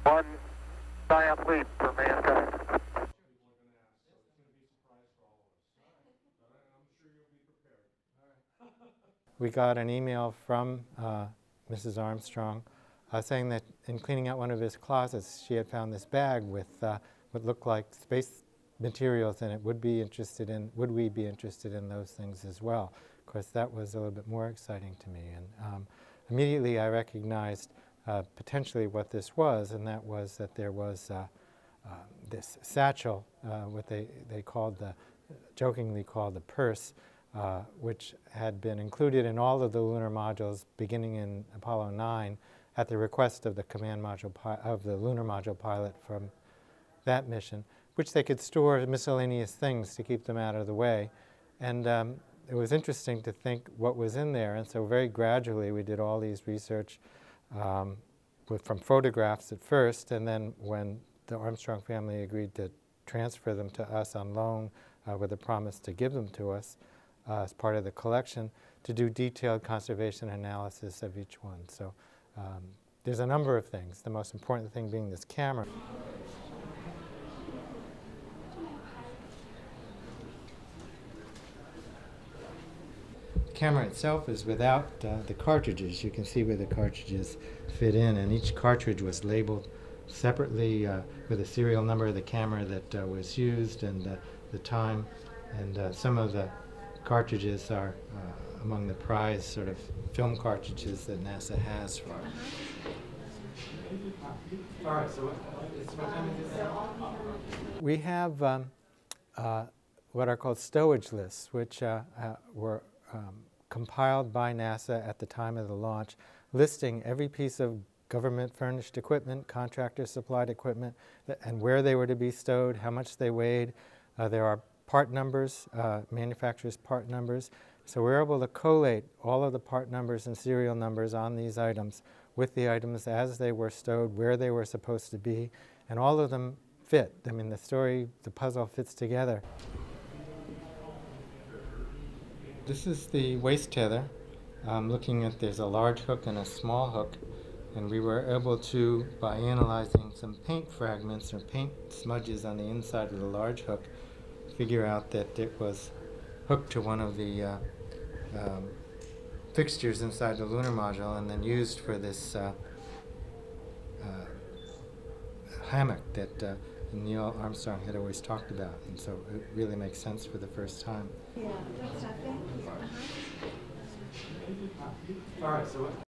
one giant leap for mankind. We got an email from Mrs. Armstrong saying that in cleaning out one of his closets, she had found this bag with what looked like space materials in it. Would we be interested in those things as well? Of course, that was a little bit more exciting to me. And immediately I recognized potentially what this was, and that was that there was this satchel, what they jokingly called the purse, which had been included in all of the lunar modules beginning in Apollo 9 at the request of the command module of the lunar module pilot from that mission, which they could store miscellaneous things to keep them out of the way. And it was interesting to think what was in there. And so very gradually we did all these research from photographs at first, and then when the Armstrong family agreed to transfer them to us on loan with a promise to give them to us as part of the collection, to do detailed conservation analysis of each one. So there's a number of things, the most important thing being this camera. The camera itself is without the cartridges. You can see where the cartridges fit in, and each cartridge was labeled separately with a serial number of the camera that was used and the time. And some of the cartridges are among the prized sort of film cartridges that NASA has for it. All right, so what time is it now? We have what are called stowage lists, which were compiled by NASA at the time of the launch, listing every piece of government-furnished equipment, contractor-supplied equipment, and where they were to be stowed, how much they weighed. There are part numbers, manufacturer's part numbers. So we're able to collate all of the part numbers and serial numbers on these items with the items as they were stowed, where they were supposed to be, and all of them fit. I mean, the puzzle fits together. This is the waist tether. Looking at, there's a large hook and a small hook, and we were able to, by analyzing some paint fragments or paint smudges on the inside of the large hook, figure out that it was hooked to one of the fixtures inside the lunar module and then used for this hammock that Neil Armstrong had always talked about, and so it really makes sense for the first time. Yeah, that's nothing. All right, so